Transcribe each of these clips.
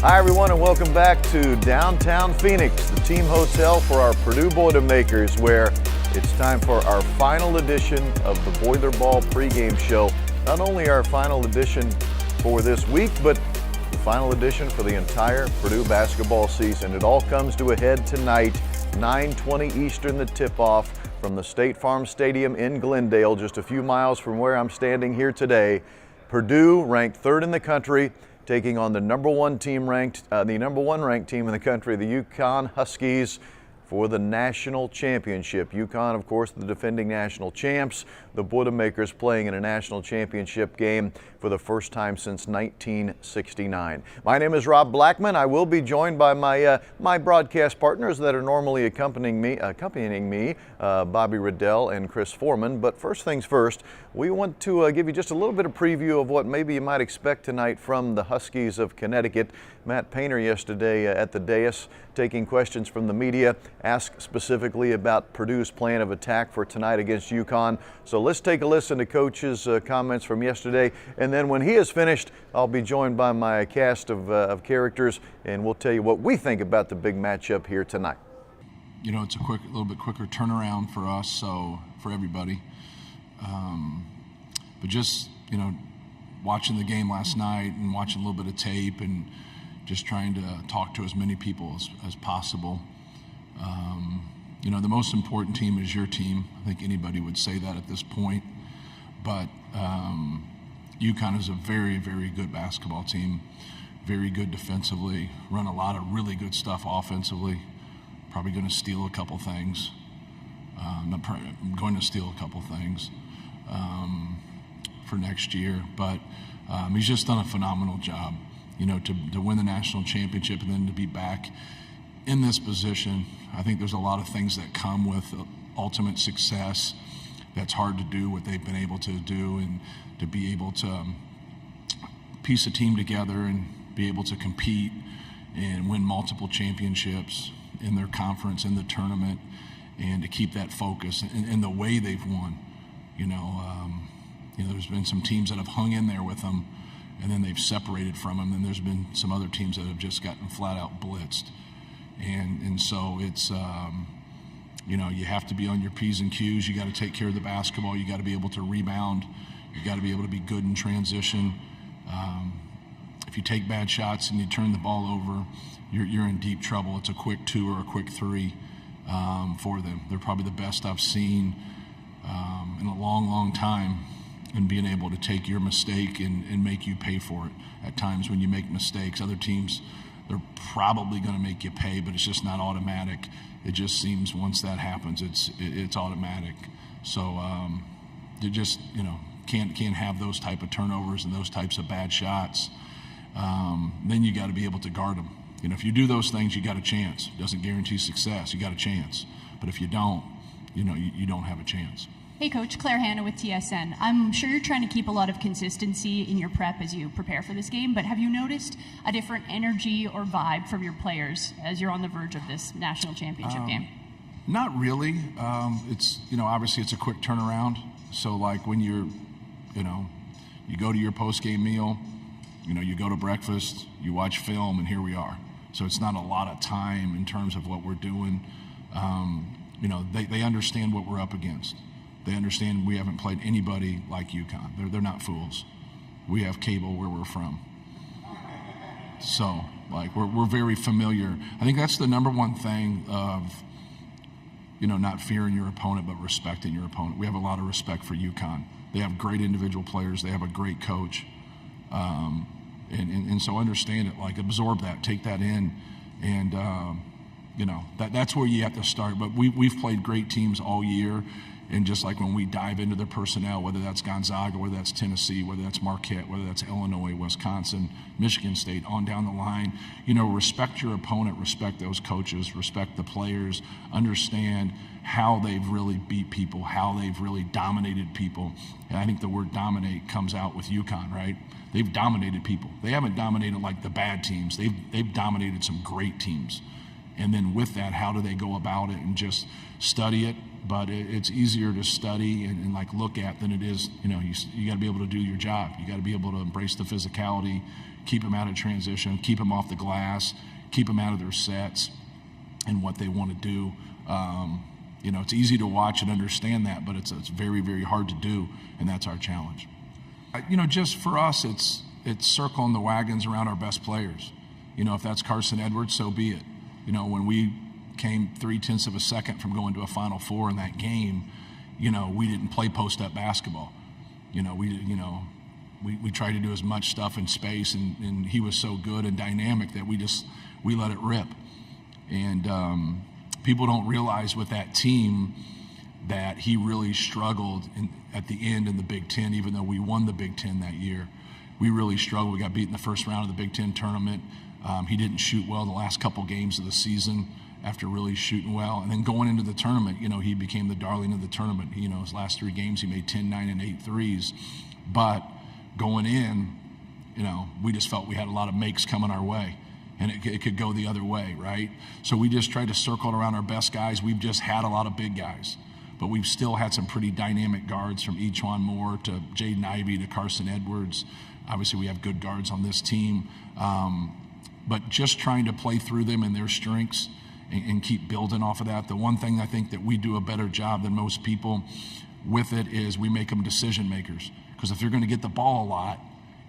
Hi everyone, and welcome back to downtown Phoenix, the team hotel for our Purdue Boilermakers, where it's time for our final edition of the BoilerBall pregame show. Not only our final edition for this week, but the final edition for the entire Purdue basketball season. It all comes to a head tonight, 9:20 Eastern, the tip-off from the State Farm Stadium in Glendale, just a few miles from where I'm standing here today. Purdue, ranked third in the country, taking on the number one ranked team in the country, the UConn Huskies, for the national championship. UConn, of course, the defending national champs. The Boilermakers playing in a national championship game for the first time since 1969. My name is Rob Blackman. I will be joined by my broadcast partners that are normally accompanying me, Bobby Riddell and Chris Forman. But first things first, we want to give you just a little bit of preview of what maybe you might expect tonight from the Huskies of Connecticut. Matt Painter yesterday at the dais taking questions from the media, asked specifically about Purdue's plan of attack for tonight against UConn. So let's take a listen to Coach's comments from yesterday, and then when he is finished, I'll be joined by my cast of characters, and we'll tell you what we think about the big matchup here tonight. You know, it's a little bit quicker turnaround for us, so for everybody. But just, you know, watching the game last night and watching a little bit of tape and just trying to talk to as many people as possible. You know, the most important team is your team. I think anybody would say that at this point. But UConn is a very, very good basketball team, very good defensively, run a lot of really good stuff offensively. Probably going to steal a couple things. I'm going to steal a couple things for next year. But he's just done a phenomenal job. You know, to win the national championship and then to be back in this position. I think there's a lot of things that come with ultimate success that's hard to do, what they've been able to do, and to be able to piece a team together and be able to compete and win multiple championships in their conference, in the tournament, and to keep that focus in the way they've won. You know, there's been some teams that have hung in there with them, and then they've separated from them. And there's been some other teams that have just gotten flat out blitzed. And so it's, you know, you have to be on your P's and Q's. You got to take care of the basketball. You got to be able to rebound. You got to be able to be good in transition. If you take bad shots and you turn the ball over, you're in deep trouble. It's a quick 2 or a quick 3 for them. They're probably the best I've seen in a long, long time, and being able to take your mistake and make you pay for it. At times when you make mistakes, other teams, they're probably going to make you pay, but it's just not automatic. It just seems once that happens, it's automatic. So you just, you know, can't have those type of turnovers and those types of bad shots. Then you got to be able to guard them. You know, if you do those things, you got a chance. It doesn't guarantee success. You got a chance. But if you don't, you know, you don't have a chance. Hey Coach, Claire Hanna with TSN. I'm sure you're trying to keep a lot of consistency in your prep as you prepare for this game, but have you noticed a different energy or vibe from your players as you're on the verge of this national championship game? Not really. It's, you know, obviously it's a quick turnaround. So like when you're, you know, you go to your post-game meal, you know, you go to breakfast, you watch film, and here we are. So it's not a lot of time in terms of what we're doing. You know, they understand what we're up against. They understand we haven't played anybody like UConn. They're not fools. We have cable where we're from. So, like, we're very familiar. I think that's the number one thing of, you know, not fearing your opponent, but respecting your opponent. We have a lot of respect for UConn. They have great individual players. They have a great coach. And so understand it, like absorb that, take that in, and, you know, that's where you have to start. But we've played great teams all year. And just like when we dive into their personnel, whether that's Gonzaga, whether that's Tennessee, whether that's Marquette, whether that's Illinois, Wisconsin, Michigan State, on down the line, you know, respect your opponent, respect those coaches, respect the players, understand how they've really beat people, how they've really dominated people. And I think the word dominate comes out with UConn, right? They've dominated people. They haven't dominated like the bad teams. They've dominated some great teams. And then with that, how do they go about it and just study it, but it's easier to study and like look at than it is, you got to be able to do your job. You got to be able to embrace the physicality, keep them out of transition, keep them off the glass, keep them out of their sets and what they want to do. It's easy to watch and understand that, but it's very, very hard to do, and that's our challenge. Just for us, it's circling the wagons around our best players. If that's Carson Edwards, so be it. When we came 0.3 of a second from going to a Final Four in that game, we didn't play post-up basketball. We tried to do as much stuff in space, and he was so good and dynamic that we let it rip. And people don't realize with that team that he really struggled at the end in the Big Ten, even though we won the Big Ten that year. We really struggled. We got beat in the first round of the Big Ten tournament. He didn't shoot well the last couple games of the season after really shooting well. And then going into the tournament, he became the darling of the tournament. His last 3 games, he made 10, 9, and 8 threes. But going in, we just felt we had a lot of makes coming our way. And it could go the other way, right? So we just tried to circle around our best guys. We've just had a lot of big guys. But we've still had some pretty dynamic guards, from E'Twaun Moore to Jaden Ivey to Carson Edwards. Obviously, we have good guards on this team. But just trying to play through them and their strengths and keep building off of that. The one thing I think that we do a better job than most people with it is we make them decision makers. Because if you're going to get the ball a lot,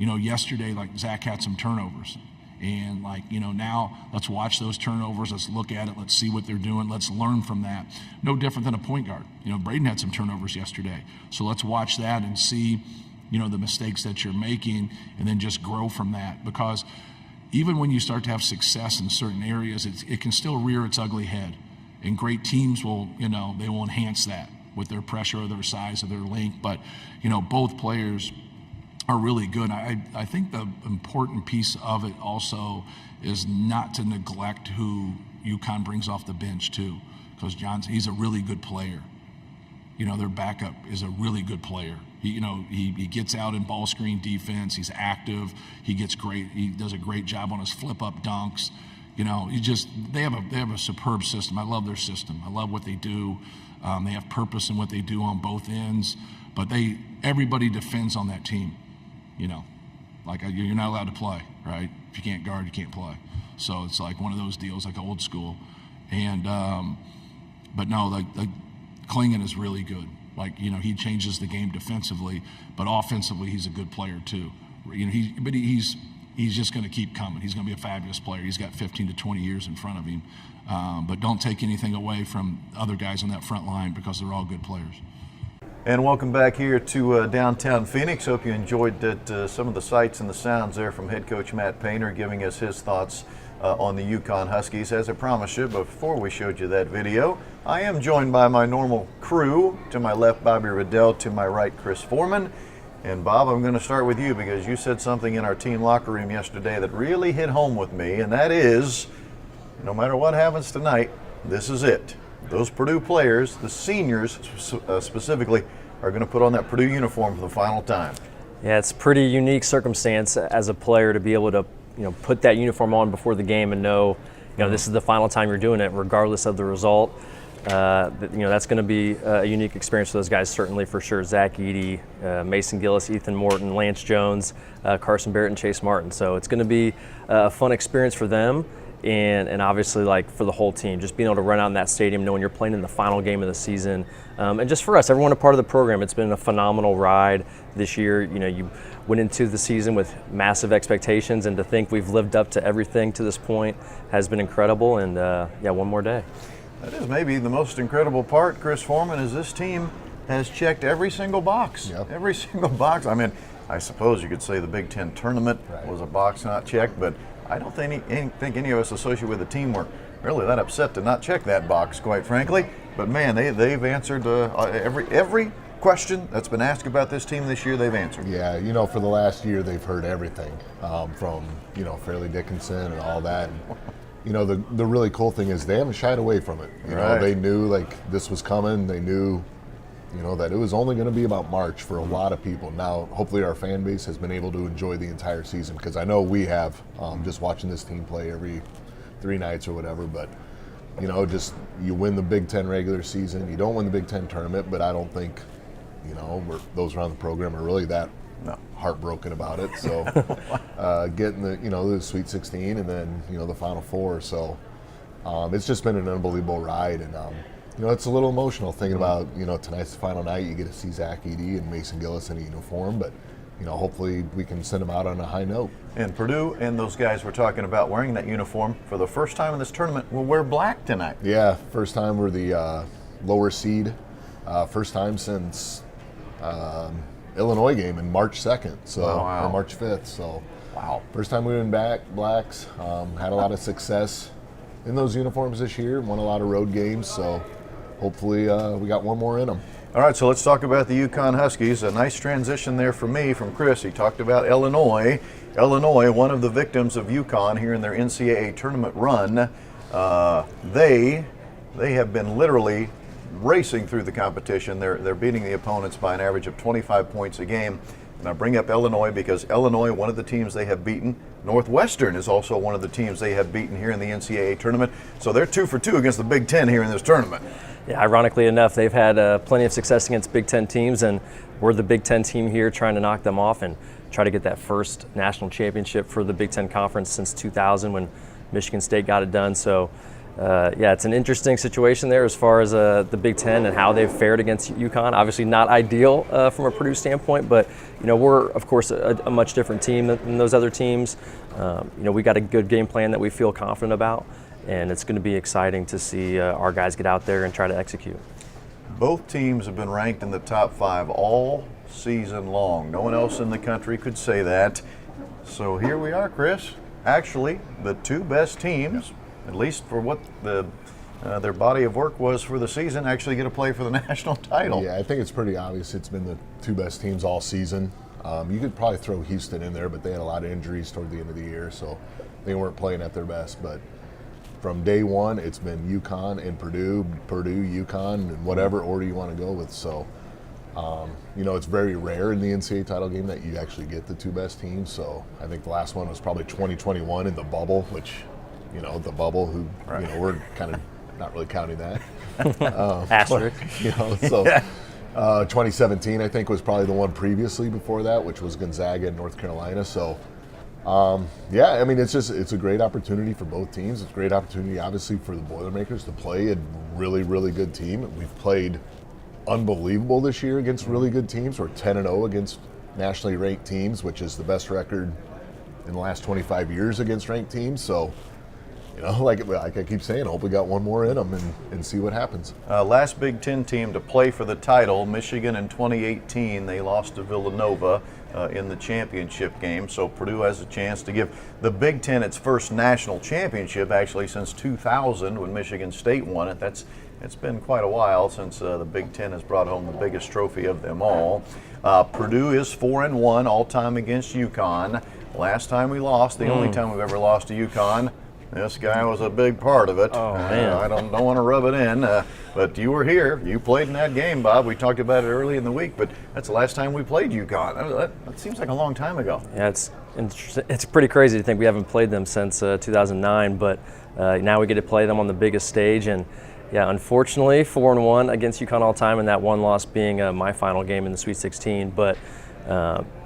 yesterday, like, Zach had some turnovers. And now let's watch those turnovers. Let's look at it. Let's see what they're doing. Let's learn from that. No different than a point guard. Braden had some turnovers yesterday. So let's watch that and see, the mistakes that you're making, and then just grow from that. Because even when you start to have success in certain areas, it can still rear its ugly head. And great teams will, they will enhance that with their pressure or their size or their length. But, both players are really good. I think the important piece of it also is not to neglect who UConn brings off the bench too, because he's a really good player. Their backup is a really good player. He gets out in ball screen defense. He's active. He does a great job on his flip up dunks. They have a superb system. I love their system. I love what they do. They have purpose in what they do on both ends. But everybody defends on that team. You're not allowed to play, right? If you can't guard, you can't play. So it's like one of those deals, like old school. And but no, like Klingon is really good. He changes the game defensively, but offensively he's a good player too. He's just going to keep coming. He's going to be a fabulous player. He's got 15 to 20 years in front of him. But don't take anything away from other guys on that front line, because they're all good players. And welcome back here to downtown Phoenix. Hope you enjoyed some of the sights and the sounds there from head coach Matt Painter giving us his thoughts on the UConn Huskies. As I promised you before we showed you that video, I am joined by my normal crew. To my left, Bobby Riddell. To my right, Chris Forman. And Bob, I'm going to start with you, because you said something in our team locker room yesterday that really hit home with me, and that is, no matter what happens tonight, this is it. Those Purdue players, the seniors specifically, are going to put on that Purdue uniform for the final time. Yeah, it's a pretty unique circumstance as a player to be able to, put that uniform on before the game and know, this is the final time you're doing it, regardless of the result. That's going to be a unique experience for those guys, certainly, for sure. Zach Edey, Mason Gillis, Ethan Morton, Lance Jones, Carson Barrett, and Chase Martin. So it's going to be a fun experience for them. And obviously, for the whole team, just being able to run out in that stadium knowing you're playing in the final game of the season. And just for us, everyone a part of the program, it's been a phenomenal ride this year. You went into the season with massive expectations, and to think we've lived up to everything to this point has been incredible. And one more day. That is maybe the most incredible part, Chris Forman, is this team has checked every single box. Yep. Every single box. I mean, I suppose you could say the Big Ten tournament was a box not checked, but I don't think any of us associated with the team were really that upset to not check that box, quite frankly. But man, they've answered every question that's been asked about this team this year. They've answered. Yeah, for the last year they've heard everything from Fairleigh Dickinson and all that. And, the really cool thing is they haven't shied away from it. They knew this was coming. They knew that it was only going to be about March for a lot of people. Now, hopefully our fan base has been able to enjoy the entire season, because I know we have, just watching this team play every 3 nights or whatever. But you know, just you win the Big Ten regular season. You don't win the Big Ten tournament, but I don't think, you know, those around the program are really that heartbroken about it. So getting the Sweet 16 and then, you know, the Final Four. So it's just been an unbelievable ride. And, you know, it's a little emotional thinking about, you know, tonight's the final night. You get to see Zach Edey and Mason Gillis in a uniform. But, you know, hopefully we can send them out on a high note. And Purdue and those guys we're talking about wearing that uniform for the first time in this tournament will wear black tonight. Yeah, first time we're the lower seed. First time since Illinois game in March 2nd, so or March 5th. So first time we went back blacks. Had a lot of success in those uniforms this year. Won a lot of road games. So hopefully we got one more in them. All right, so let's talk about the UConn Huskies. A nice transition there for me from Chris. He talked about Illinois. Illinois, one of the victims of UConn here in their NCAA tournament run. They have been literally racing through the competition. They're beating the opponents by an average of 25 points a game. And I bring up Illinois because Illinois, one of the teams they have beaten. Northwestern is also one of the teams they have beaten here in the NCAA tournament. So they're 2 for 2 against the Big Ten here in this tournament. Yeah, ironically enough, they've had plenty of success against Big Ten teams, and we're the Big Ten team here trying to knock them off and try to get that first national championship for the Big Ten Conference since 2000 when Michigan State got it done. So, yeah, it's an interesting situation there as far as the Big Ten and how they've fared against UConn. Obviously not ideal from a Purdue standpoint, but, you know, we're, of course, a much different team than those other teams. You know, we got a good game plan that we feel confident about. And it's going to be exciting to see our guys get out there and try to execute. Both teams have been ranked in the top 5 all season long. No one else in the country could say that. So here we are, Chris. Actually, the 2 best teams, at least for what their body of work was for the season, actually get to play for the national title. Yeah, I think it's pretty obvious it's been the 2 best teams all season. You could probably throw Houston in there, but they had a lot of injuries toward the end of the year, so they weren't playing at their best. But from day one, it's been UConn and Purdue, UConn, and whatever order you want to go with. So, you know, it's very rare in the NCAA title game that you actually get the 2 best teams. So I think the last one was probably 2021 in the bubble, which, you know, the bubble, you know, we're kind of not really counting that. Asterisk. You know, so 2017, I think, was probably the one previously before that, which was Gonzaga and North Carolina. So, yeah, I mean, it's a great opportunity for both teams. It's a great opportunity, obviously, for the Boilermakers to play a really, really good team. We've played unbelievable this year against really good teams. We're 10-0 against nationally ranked teams, which is the best record in the last 25 years against ranked teams. So, you know, like I keep saying, I hope we got one more in them and see what happens. Last Big Ten team to play for the title, Michigan in 2018, they lost to Villanova in the championship game. So Purdue has a chance to give the Big Ten its first national championship, actually, since 2000 when Michigan State won it. It's been quite a while since the Big Ten has brought home the biggest trophy of them all. Purdue is 4-1 all-time against UConn. Last time we lost, the only time we've ever lost to UConn, this guy was a big part of it. Oh, man. I don't want to rub it in, but you were here. You played in that game, Bob. We talked about it early in the week, but that's the last time we played UConn. That seems like a long time ago. Yeah, it's pretty crazy to think we haven't played them since 2009, but now we get to play them on the biggest stage. And yeah, unfortunately, 4-1 against UConn all time, and that one loss being my final game in the Sweet 16. But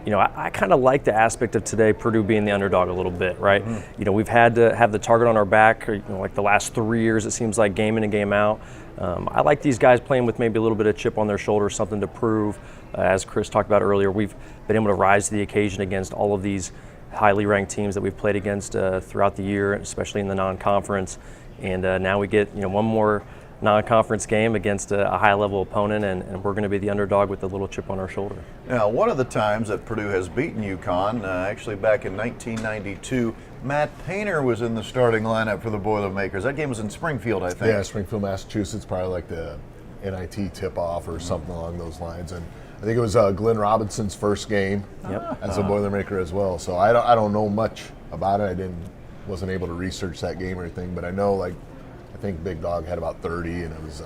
you know, I kind of like the aspect of today, Purdue being the underdog a little bit, right? You know, we've had to have the target on our back, you know, like the last 3 years, it seems like, game in and game out. I like these guys playing with maybe a little bit of chip on their shoulder, something to prove. As Chris talked about earlier, we've been able to rise to the occasion against all of these highly ranked teams that we've played against throughout the year, especially in the non-conference. And now we get, you know, one more non-conference game against a high-level opponent, and we're going to be the underdog with a little chip on our shoulder. Now, one of the times that Purdue has beaten UConn, actually back in 1992, Matt Painter was in the starting lineup for the Boilermakers. That game was in Springfield, I think. Yeah, Springfield, Massachusetts, probably like the NIT tip-off or something along those lines. And I think it was Glenn Robinson's first game as a Boilermaker as well. So I don't know much about it. I wasn't able to research that game or anything, but I know, like, I think Big Dog had about 30, and it was,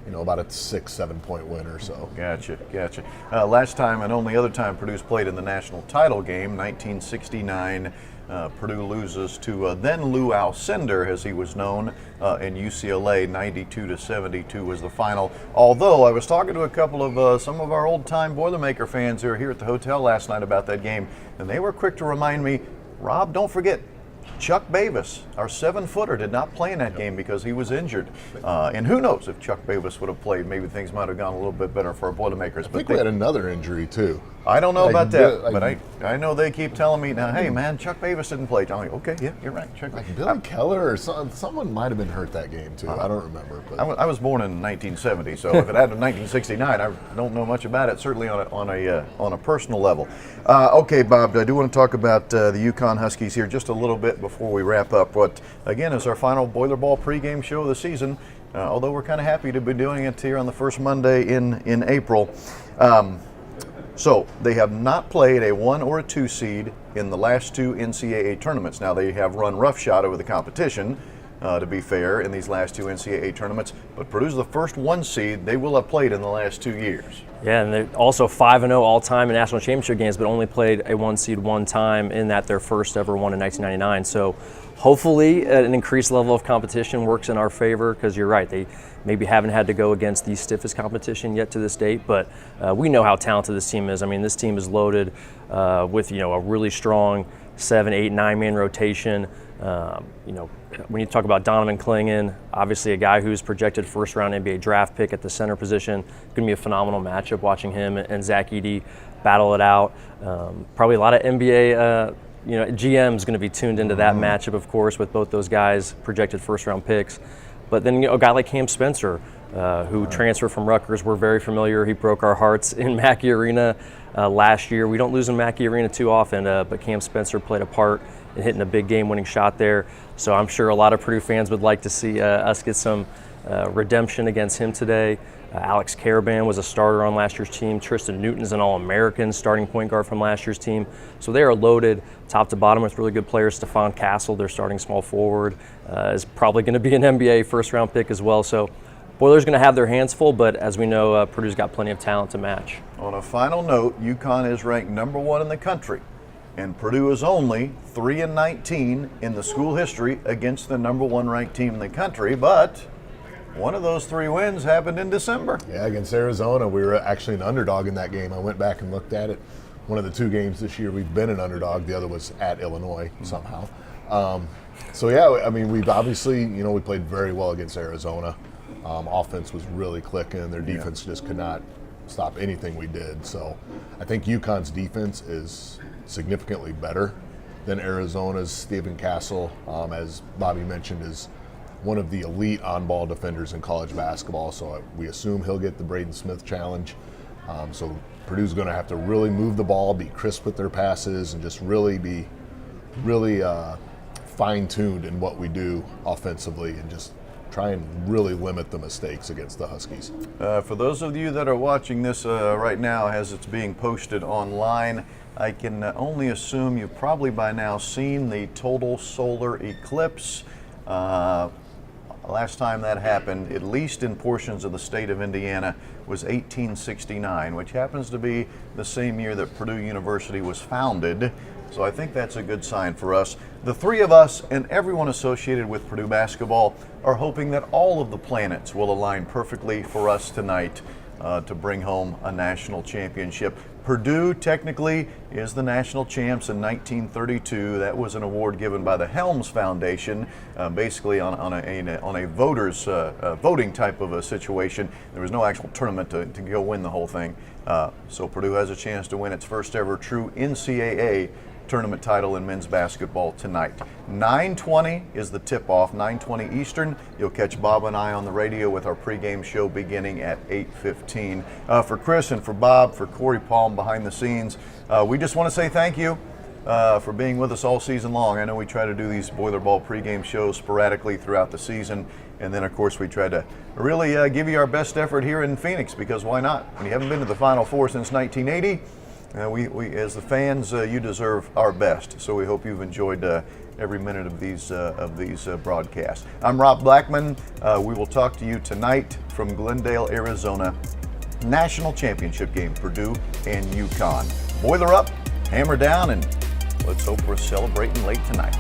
you know, about a 6-7 point win or so. Gotcha. Last time and only other time Purdue's played in the national title game, 1969, Purdue loses to then Lou Alcindor, as he was known, in UCLA. 92-72 was the final. Although I was talking to a couple of some of our old-time Boilermaker fans who were here at the hotel last night about that game, and they were quick to remind me, Rob, don't forget, Chuck Bavis, our 7-footer, did not play in that game because he was injured. And who knows, if Chuck Bavis would have played, maybe things might have gone a little bit better for our Boilermakers. I think we had another injury too. I don't know about that, but I know they keep telling me now, hey man, Chuck Bavis didn't play. I'm like, okay, yeah, you're right. Billy Keller or someone might have been hurt that game too. I don't remember. But I was born in 1970, so if it happened in 1969, I don't know much about it. Certainly on a personal level. Okay, Bob, I do want to talk about the UConn Huskies here just a little bit before we wrap up. What again is our final BoilerBall pregame show of the season. Although we're kind of happy to be doing it here on the first Monday in April. So they have not played a 1 or a 2 seed in the last 2 NCAA tournaments. Now they have run roughshod over the competition, to be fair, in these last 2 NCAA tournaments. But Purdue's the first 1 seed they will have played in the last 2 years. Yeah, and they're also 5-0 all-time in national championship games, but only played a 1 seed 1 time in that their first ever one in 1999. So hopefully an increased level of competition works in our favor, because you're right, they maybe haven't had to go against the stiffest competition yet to this date, but we know how talented this team is. I mean, this team is loaded with a really strong 7, 8, 9-man rotation. When you talk about Donovan Clingan, obviously a guy who's projected first-round NBA draft pick at the center position, going to be a phenomenal matchup watching him and Zach Edey battle it out. Probably a lot of NBA GM's going to be tuned into that matchup, of course, with both those guys projected first-round picks. But then a guy like Cam Spencer, who transferred from Rutgers, we're very familiar. He broke our hearts in Mackey Arena last year. We don't lose in Mackey Arena too often, but Cam Spencer played a part in hitting a big game-winning shot there. So I'm sure a lot of Purdue fans would like to see us get some redemption against him today. Alex Caravan was a starter on last year's team. Tristan Newton's an All-American starting point guard from last year's team. So they are loaded top to bottom with really good players. Stephon Castle, their starting small forward, is probably going to be an NBA first-round pick as well. So Boilers going to have their hands full, but as we know, Purdue's got plenty of talent to match. On a final note, UConn is ranked #1 in the country, and Purdue is only 3-19 in the school history against the #1 ranked team in the country, but one of those 3 wins happened in December. Yeah, against Arizona. We were actually an underdog in that game. I went back and looked at it. One of the 2 games this year we've been an underdog. The other was at Illinois somehow. So yeah, I mean, we've obviously, we played very well against Arizona. Offense was really clicking. Their defense just could not stop anything we did. So I think UConn's defense is significantly better than Arizona's. Stephen Castle, as Bobby mentioned, is one of the elite on-ball defenders in college basketball, so we assume he'll get the Braden Smith challenge. So Purdue's going to have to really move the ball, be crisp with their passes, and just really be fine-tuned in what we do offensively, and just try and really limit the mistakes against the Huskies. For those of you that are watching this right now as it's being posted online, I can only assume you've probably by now seen the total solar eclipse. Last time that happened, at least in portions of the state of Indiana, was 1869, which happens to be the same year that Purdue University was founded. So I think that's a good sign for us. The 3 of us and everyone associated with Purdue basketball are hoping that all of the planets will align perfectly for us tonight to bring home a national championship. Purdue technically is the national champs in 1932. That was an award given by the Helms Foundation, basically on a voters voting type of a situation. There was no actual tournament to go win the whole thing. So Purdue has a chance to win its first ever true NCAA tournament title in men's basketball tonight. 9:20 is the tip-off, 9:20 Eastern. You'll catch Bob and I on the radio with our pregame show beginning at 8:15. For Chris and for Bob, for Corey Palm behind the scenes, we just want to say thank you for being with us all season long. I know we try to do these BoilerBall pregame shows sporadically throughout the season, and then of course we try to really give you our best effort here in Phoenix, because why not? When you haven't been to the Final Four since 1980, we as the fans, you deserve our best. So we hope you've enjoyed every minute of these broadcasts. I'm Rob Blackman. We will talk to you tonight from Glendale, Arizona. National championship game, Purdue and UConn. Boiler up, hammer down, and Let's hope we're celebrating late tonight.